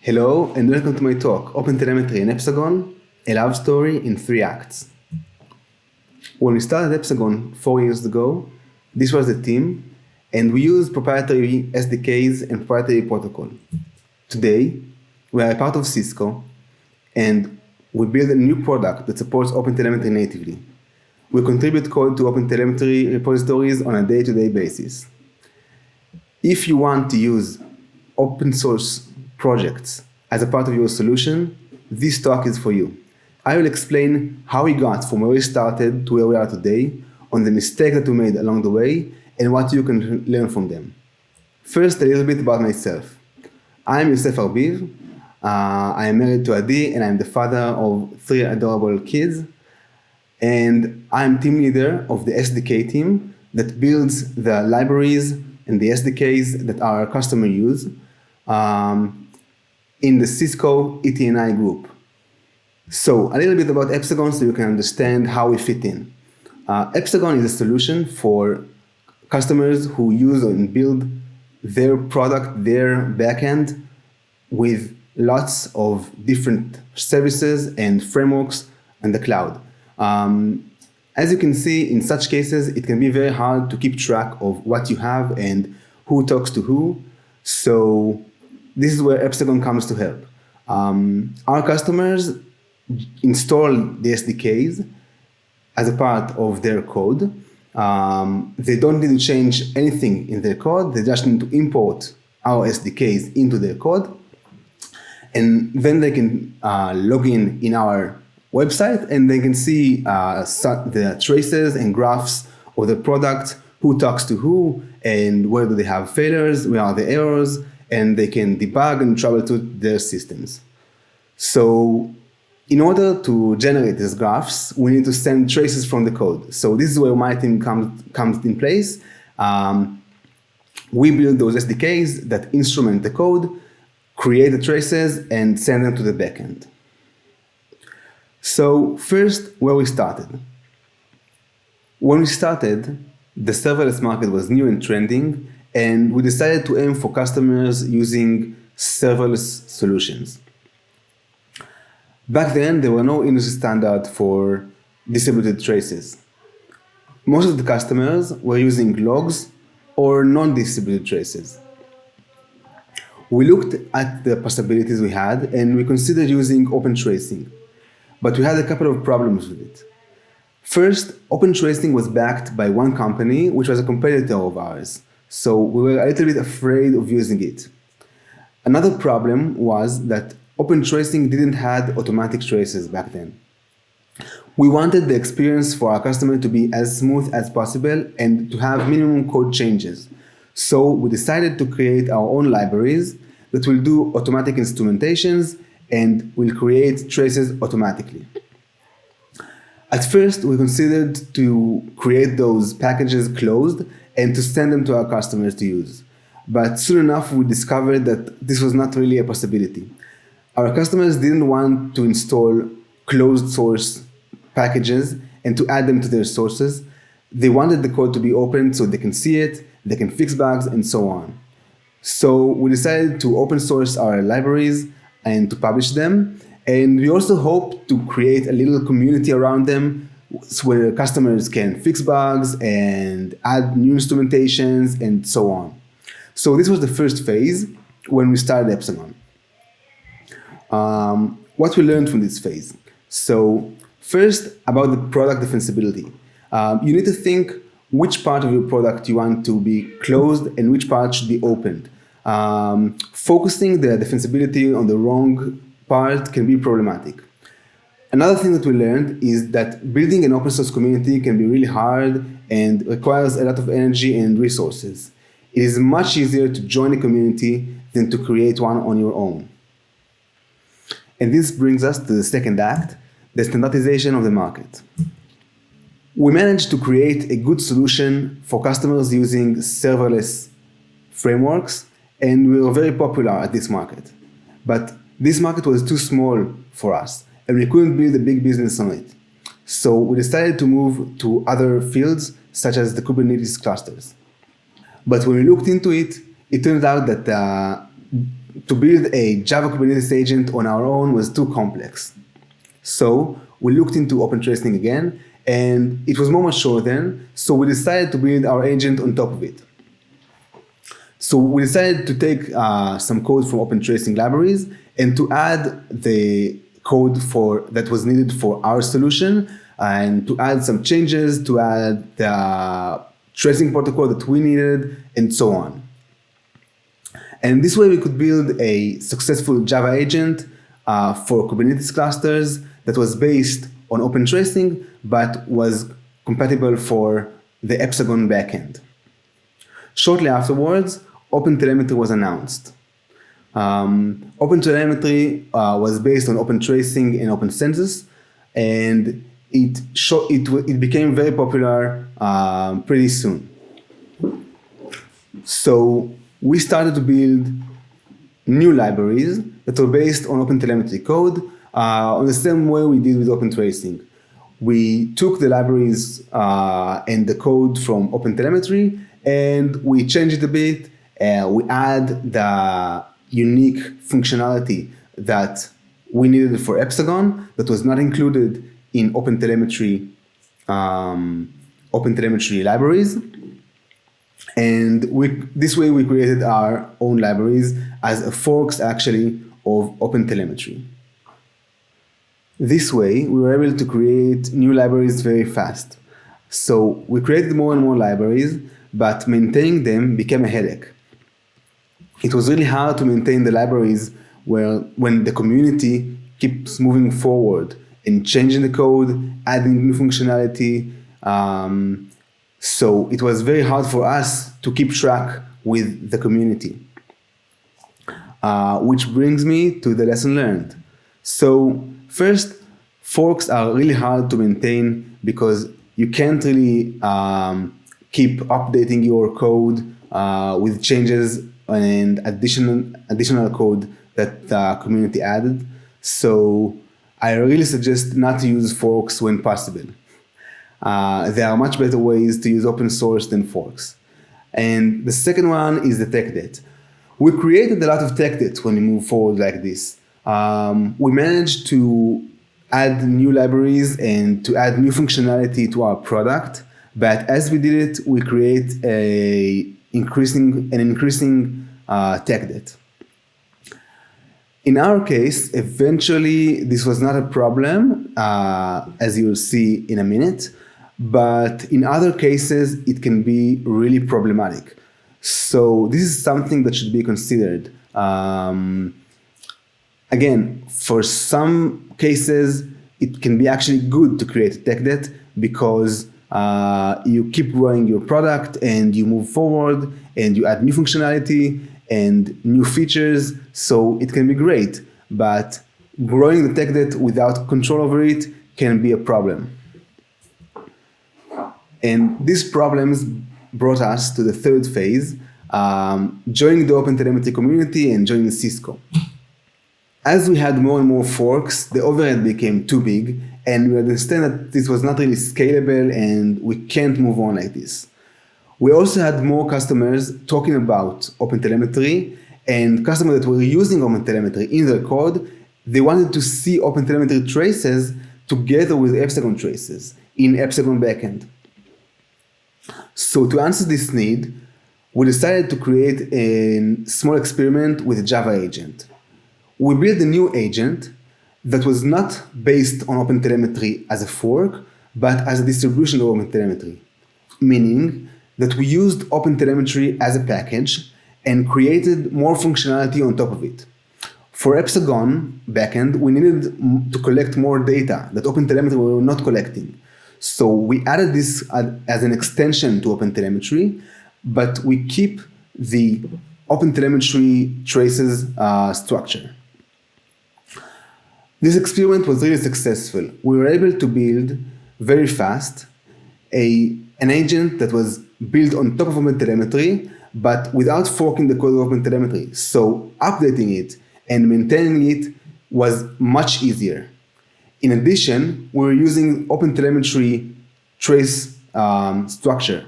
Hello and welcome to my talk, OpenTelemetry and Epsagon, a love story in 3 acts. When we started Epsagon 4 years ago, this was the team, and we used proprietary SDKs and proprietary protocol. Today, we are a part of Cisco, and we build a new product that supports OpenTelemetry natively. We contribute code to OpenTelemetry repositories on a day-to-day basis. If you want to use open source projects as a part of your solution, this talk is for you. I will explain how we got from where we started to where we are today, on the mistakes that we made along the way, and what you can learn from them. First, a little bit about myself. I'm Yosef Arbiv. I am married to Adi, and I'm the father of 3 adorable kids. And I'm team leader of the SDK team that builds the libraries and the SDKs that our customers use in the Cisco ETNI group. So a little bit about Epsagon so you can understand how we fit in. Epsagon is a solution for customers who use and build their product, their backend, with lots of different services and frameworks in the cloud. As you can see, in such cases, it can be very hard to keep track of what you have and who talks to who. So this is where Epsagon comes to help. Our customers install the SDKs as a part of their code. They don't need to change anything in their code. They just need to import our SDKs into their code. And then they can log in our website, and they can see the traces and graphs of the product, who talks to who, and where do they have failures, where are the errors, and they can debug and troubleshoot their systems. So in order to generate these graphs, we need to send traces from the code. So this is where my team comes in place. We build those SDKs that instrument the code, create the traces, and send them to the backend. So first, where we started. When we started, the serverless market was new and trending, and we decided to aim for customers using serverless solutions. Back then, there were no industry standard for distributed traces. Most of the customers were using logs or non-distributed traces. We looked at the possibilities we had, and we considered using open tracing. But we had a couple of problems with it. First, open tracing was backed by one company, which was a competitor of ours. So we were a little bit afraid of using it. Another problem was that open tracing didn't have automatic traces back then. We wanted the experience for our customer to be as smooth as possible and to have minimum code changes. So we decided to create our own libraries that will do automatic instrumentations and will create traces automatically. At first, we considered to create those packages closed and to send them to our customers to use. But soon enough, we discovered that this was not really a possibility. Our customers didn't want to install closed source packages and to add them to their sources. They wanted the code to be open so they can see it, they can fix bugs, and so on. So we decided to open source our libraries and to publish them. And we also hope to create a little community around them where customers can fix bugs and add new instrumentations and so on. So this was the first phase when we started Epsagon. What we learned from this phase. So first, about the product defensibility. You need to think which part of your product you want to be closed and which part should be opened. Focusing the defensibility on the wrong part can be problematic. Another thing that we learned is that building an open source community can be really hard and requires a lot of energy and resources. It is much easier to join a community than to create one on your own. And this brings us to the second act, the standardization of the market. We managed to create a good solution for customers using serverless frameworks, and we were very popular at this market. But this market was too small for us, and we couldn't build a big business on it. So we decided to move to other fields, such as the Kubernetes clusters. But when we looked into it, it turned out that to build a Java Kubernetes agent on our own was too complex. So we looked into OpenTracing again, and it was more mature then, so we decided to build our agent on top of it. So we decided to take some code from OpenTracing libraries and to add the code that was needed for our solution, and to add some changes, to add the tracing protocol that we needed, and so on. And this way we could build a successful Java agent for Kubernetes clusters that was based on OpenTracing, but was compatible for the Epsagon backend. Shortly afterwards, OpenTelemetry was announced. OpenTelemetry was based on OpenTracing and OpenCensus, and it became very popular pretty soon. So we started to build new libraries that were based on OpenTelemetry code on the same way we did with OpenTracing. We took the libraries and the code from OpenTelemetry and we changed it a bit. We add the unique functionality that we needed for Epsagon that was not included in OpenTelemetry libraries. And this way we created our own libraries as forks actually of OpenTelemetry. This way we were able to create new libraries very fast. So we created more and more libraries, but maintaining them became a headache. It was really hard to maintain the libraries when the community keeps moving forward and changing the code, adding new functionality. So it was very hard for us to keep track with the community. Which brings me to the lesson learned. So first, forks are really hard to maintain because you can't really keep updating your code with changes and additional code that the community added. So I really suggest not to use forks when possible. There are much better ways to use open source than forks. And the second one is the tech debt. We created a lot of tech debt when we move forward like this. We managed to add new libraries and to add new functionality to our product. But as we did it, we create an increasing tech debt. In our case, eventually this was not a problem, as you will see in a minute. But in other cases, it can be really problematic. So this is something that should be considered. Again, for some cases, it can be actually good to create a tech debt because you keep growing your product and you move forward and you add new functionality and new features. So it can be great, but growing the tech debt without control over it can be a problem. And these problems brought us to the third phase, joining the OpenTelemetry community and joining Cisco. As we had more and more forks, the overhead became too big, and we understand that this was not really scalable and we can't move on like this. We also had more customers talking about OpenTelemetry, and customers that were using OpenTelemetry in their code, they wanted to see OpenTelemetry traces together with Epsagon traces in Epsagon backend. So to answer this need, we decided to create a small experiment with a Java agent. We built a new agent that was not based on OpenTelemetry as a fork, but as a distribution of OpenTelemetry, meaning that we used OpenTelemetry as a package and created more functionality on top of it. For Epsagon backend, we needed to collect more data that OpenTelemetry were not collecting. So we added this as an extension to OpenTelemetry, but we keep the OpenTelemetry traces structure. This experiment was really successful. We were able to build very fast an agent that was built on top of OpenTelemetry, but without forking the code of OpenTelemetry. So updating it and maintaining it was much easier. In addition, we're using OpenTelemetry trace structure,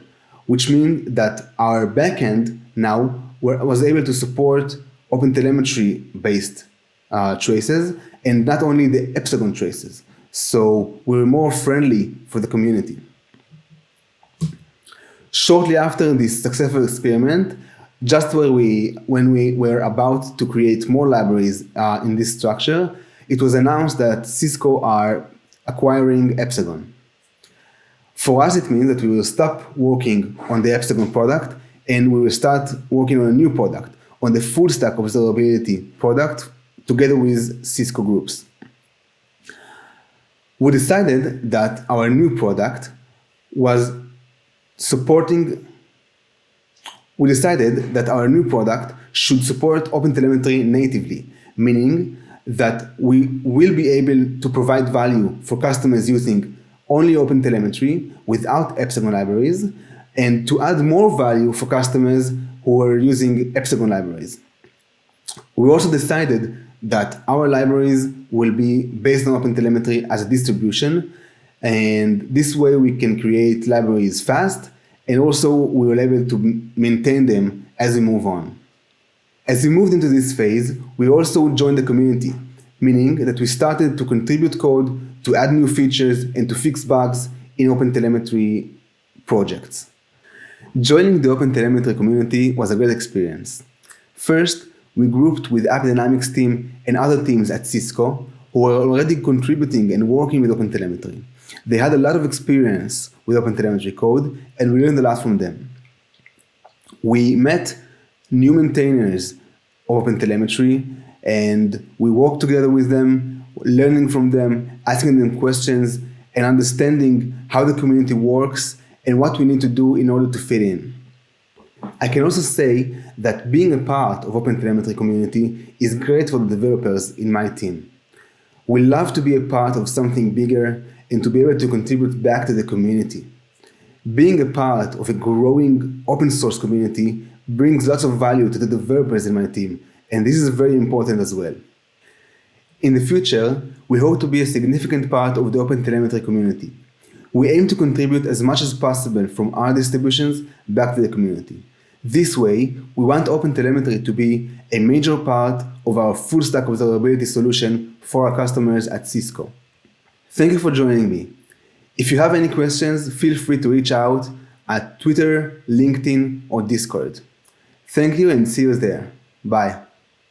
which means that our backend now was able to support OpenTelemetry based traces and not only the Epsagon traces. So we're more friendly for the community. Shortly after this successful experiment, just when we were about to create more libraries in this structure, it was announced that Cisco are acquiring Epsagon. For us, it means that we will stop working on the Epsagon product and we will start working on a new product, on the full stack observability product together with Cisco groups. We decided that our new product was we decided that our new product should support OpenTelemetry natively, meaning that we will be able to provide value for customers using only OpenTelemetry without Epsagon libraries, and to add more value for customers who are using Epsagon libraries. We also decided that our libraries will be based on OpenTelemetry as a distribution, and this way we can create libraries fast, and also we will be able to maintain them as we move on. As we moved into this phase, we also joined the community, meaning that we started to contribute code, to add new features, and to fix bugs in OpenTelemetry projects. Joining the OpenTelemetry community was a great experience. First, we grouped with AppDynamics team and other teams at Cisco who were already contributing and working with OpenTelemetry. They had a lot of experience with OpenTelemetry code, and we learned a lot from them. We met new maintainers of OpenTelemetry, and we worked together with them, learning from them, asking them questions, and understanding how the community works and what we need to do in order to fit in. I can also say that being a part of OpenTelemetry community is great for the developers in my team. We love to be a part of something bigger and to be able to contribute back to the community. Being a part of a growing open source community brings lots of value to the developers in my team, and this is very important as well. In the future, we hope to be a significant part of the OpenTelemetry community. We aim to contribute as much as possible from our distributions back to the community. This way, we want OpenTelemetry to be a major part of our full stack observability solution for our customers at Cisco. Thank you for joining me. If you have any questions, feel free to reach out at Twitter, LinkedIn, or Discord. Thank you and see you there. Bye.